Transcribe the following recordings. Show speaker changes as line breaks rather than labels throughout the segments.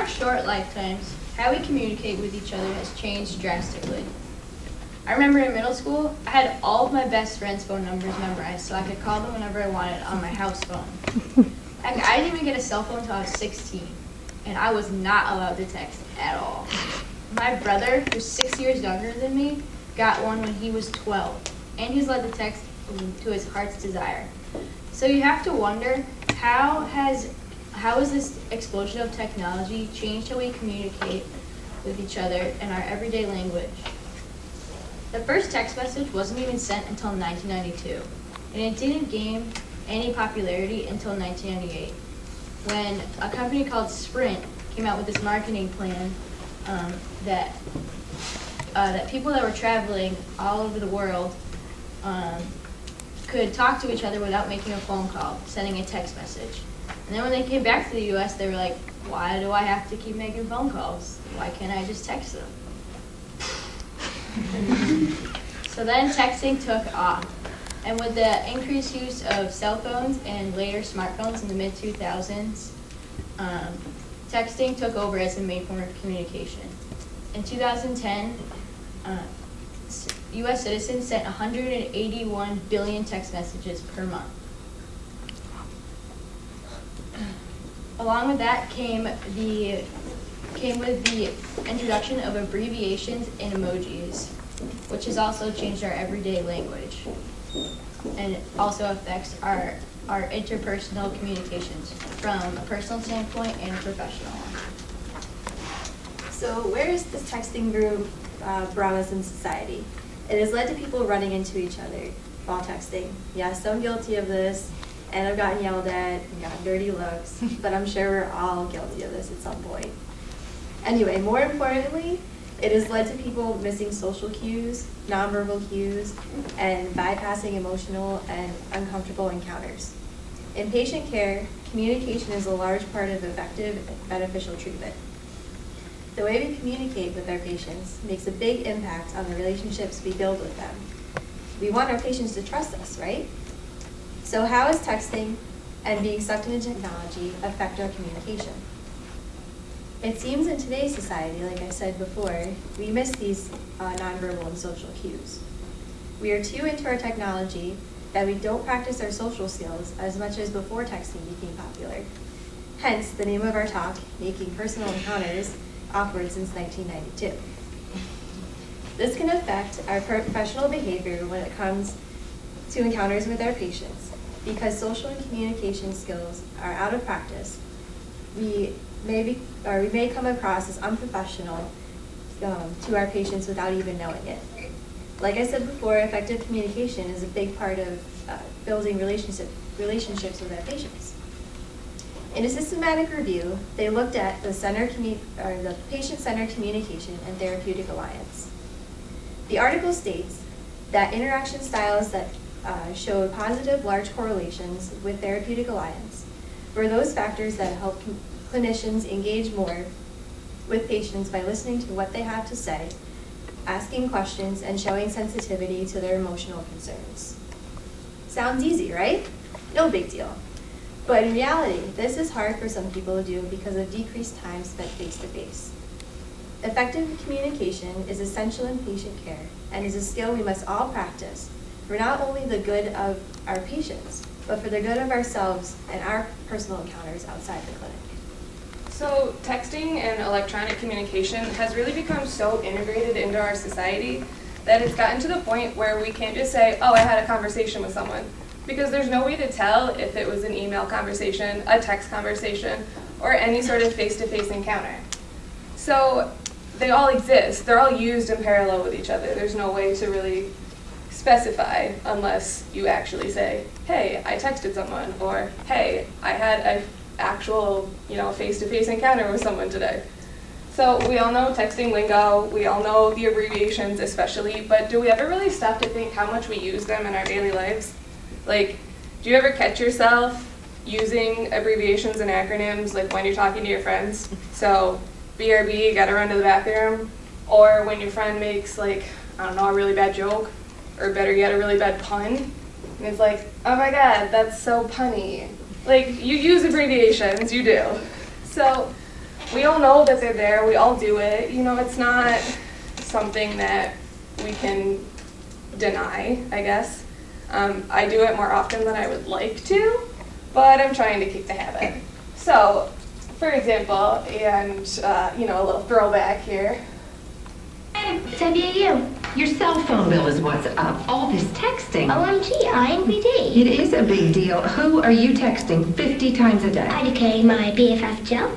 our short lifetimes, how we communicate with each other has changed drastically. I remember in middle school, I had all of my best friends' phone numbers memorized so I could call them whenever I wanted on my house phone. Heck, I didn't even get a cell phone until I was 16, and I was not allowed to text at all. My brother, who's 6 years younger than me, got one when he was 12, and he's allowed to text to his heart's desire. So you have to wonder, how has this explosion of technology changed how we communicate with each other in our everyday language? The first text message wasn't even sent until 1992, and it didn't gain any popularity until 1998, when a company called Sprint came out with this marketing plan that people that were traveling all over the world could talk to each other without making a phone call, sending a text message. And then when they came back to the US, they were like, why do I have to keep making phone calls? Why can't I just text them? So then texting took off. And with the increased use of cell phones and later smartphones in the mid-2000s, texting took over as the main form of communication. In 2010, U.S. citizens sent 181 billion text messages per month. Along with that came with the introduction of abbreviations and emojis, which has also changed our everyday language and also affects our interpersonal communications from a personal standpoint and a professional one.
So where has this texting group brought us in society? It has led to people running into each other while texting. Yes, I'm guilty of this, and I've gotten yelled at and gotten dirty looks, but I'm sure we're all guilty of this at some point. Anyway, more importantly, it has led to people missing social cues, nonverbal cues, and bypassing emotional and uncomfortable encounters. In patient care, communication is a large part of effective and beneficial treatment. The way we communicate with our patients makes a big impact on the relationships we build with them. We want our patients to trust us, right? So how is texting and being sucked into technology affect our communication? It seems in today's society, like I said before, we miss these nonverbal and social cues. We are too into our technology that we don't practice our social skills as much as before texting became popular. Hence, the name of our talk, Making Personal Encounters Awkward Since 1992. This can affect our professional behavior when it comes to encounters with our patients. Because social and communication skills are out of practice, we may come across as unprofessional to our patients without even knowing it. Like I said before, effective communication is a big part of building relationships with our patients. In a systematic review, they looked at the Patient-Centered Communication and Therapeutic Alliance. The article states that interaction styles that showed positive large correlations with Therapeutic Alliance were those factors that help clinicians engage more with patients by listening to what they have to say, asking questions, and showing sensitivity to their emotional concerns. Sounds easy, right? No big deal. But in reality, this is hard for some people to do because of decreased time spent face-to-face. Effective communication is essential in patient care and is a skill we must all practice for not only the good of our patients, but for the good of ourselves and our personal encounters outside the clinic.
So texting and electronic communication has really become so integrated into our society that it's gotten to the point where we can't just say, oh, I had a conversation with someone, because there's no way to tell if it was an email conversation, a text conversation, or any sort of face-to-face encounter. So they all exist. They're all used in parallel with each other. There's no way to really specify unless you actually say, hey, I texted someone, or hey, I had an actual, face-to-face encounter with someone today. So we all know texting lingo, we all know the abbreviations especially, but do we ever really stop to think how much we use them in our daily lives? Like, do you ever catch yourself using abbreviations and acronyms like when you're talking to your friends? So BRB, gotta run to the bathroom, or when your friend makes a really bad joke, or better yet, a really bad pun, and it's like, oh my god, that's so punny. Like, you use abbreviations, you do. So We all know that they're there, we all do it. You know, it's not something that we can deny, I guess. I do it more often than I would like to, but I'm trying to keep the habit. So, for example, and you know, a little throwback here.
WU. Your cell phone bill is what's up. All this texting.
OMG, INPD.
It is a big deal. Who are you texting 50 times a day?
IDK, my BFF Jill.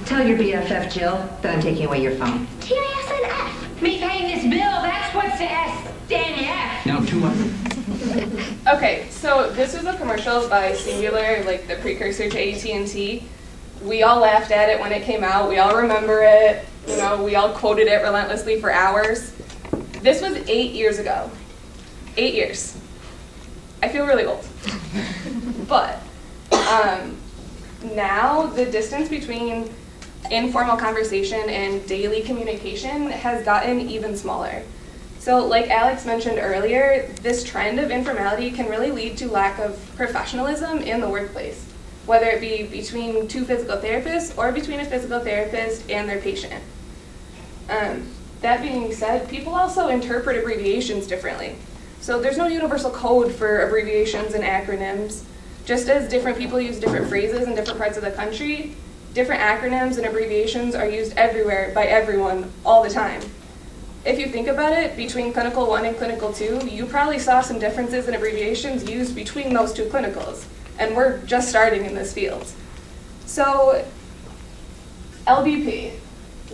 Tell your BFF, Jill, that I'm taking away your phone.
TISNF.
Me paying this bill, that's what's the S and F.
No, too much.
Okay, so this was a commercial by Singular, like the precursor to AT&T. We all laughed at it when it came out. We all remember it. You know, we all quoted it relentlessly for hours. This was 8 years ago. 8 years. I feel really old. But now the distance between informal conversation and daily communication has gotten even smaller. So like Alex mentioned earlier, this trend of informality can really lead to lack of professionalism in the workplace, whether it be between two physical therapists or between a physical therapist and their patient. That being said, people also interpret abbreviations differently. So there's no universal code for abbreviations and acronyms. Just as different people use different phrases in different parts of the country, different acronyms and abbreviations are used everywhere by everyone all the time. If you think about it, between Clinical 1 and Clinical 2, you probably saw some differences in abbreviations used between those two clinicals, and we're just starting in this field. So, LBP.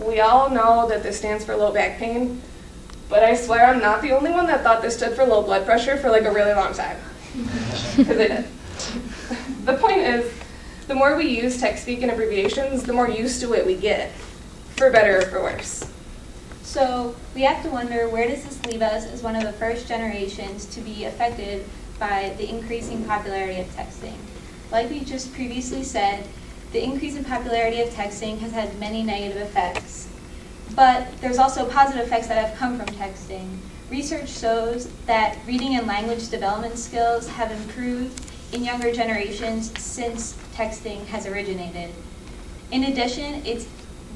We all know that this stands for low back pain, but I swear I'm not the only one that thought this stood for low blood pressure for like a really long time. Because it did. The point is, the more we use text speak and abbreviations, the more used to it we get, for better or for worse.
So we have to wonder, where does this leave us as one of the first generations to be affected by the increasing popularity of texting? Like we just previously said, the increase in popularity of texting has had many negative effects. But there's also positive effects that have come from texting. Research shows that reading and language development skills have improved in younger generations since texting has originated. In addition,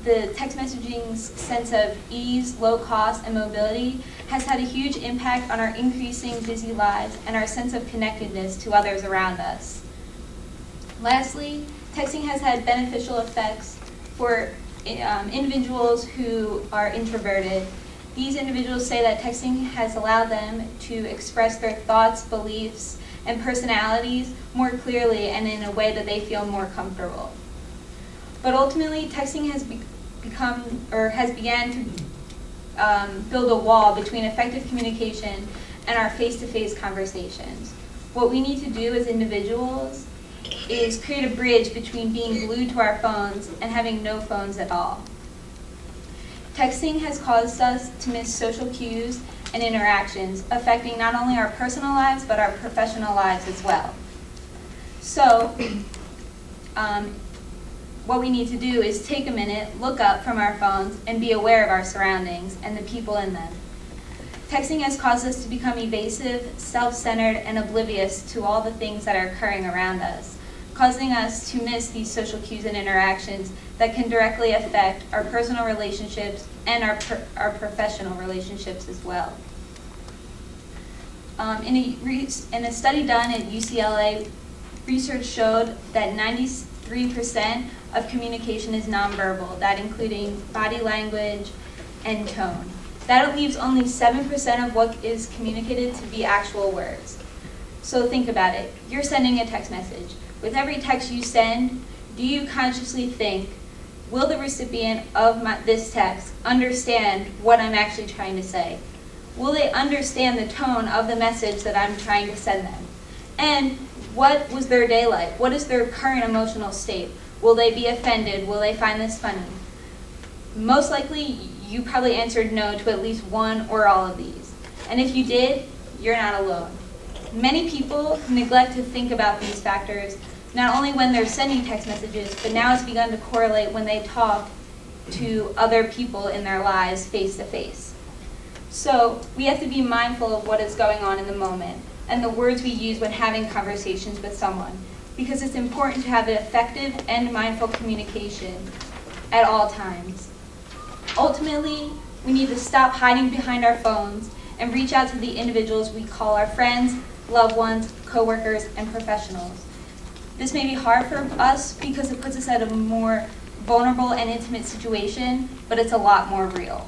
the text messaging's sense of ease, low cost, and mobility has had a huge impact on our increasing busy lives and our sense of connectedness to others around us. Lastly, texting has had beneficial effects for individuals who are introverted. These individuals say that texting has allowed them to express their thoughts, beliefs, and personalities more clearly and in a way that they feel more comfortable. But ultimately, texting has began to build a wall between effective communication and our face-to-face conversations. What we need to do as individuals is create a bridge between being glued to our phones and having no phones at all. Texting has caused us to miss social cues and interactions, affecting not only our personal lives, but our professional lives as well. So, what we need to do is take a minute, look up from our phones, and be aware of our surroundings and the people in them. Texting has caused us to become evasive, self-centered, and oblivious to all the things that are occurring around us, causing us to miss these social cues and interactions that can directly affect our personal relationships and our professional relationships as well. In a study done at UCLA, research showed that 93% of communication is nonverbal, that including body language and tone. That leaves only 7% of what is communicated to be actual words. So think about it. You're sending a text message. With every text you send, do you consciously think, will the recipient of this text understand what I'm actually trying to say? Will they understand the tone of the message that I'm trying to send them? And what was their day like? What is their current emotional state? Will they be offended? Will they find this funny? Most likely, you probably answered no to at least one or all of these. And if you did, you're not alone. Many people neglect to think about these factors, not only when they're sending text messages, but now it's begun to correlate when they talk to other people in their lives face to face. So we have to be mindful of what is going on in the moment and the words we use when having conversations with someone, because it's important to have an effective and mindful communication
at all times. Ultimately, we need to stop hiding behind our phones and reach out to the individuals we call our friends, loved ones, coworkers, and professionals. This may be hard for us because it puts us at a more vulnerable and intimate situation, but it's a lot more real.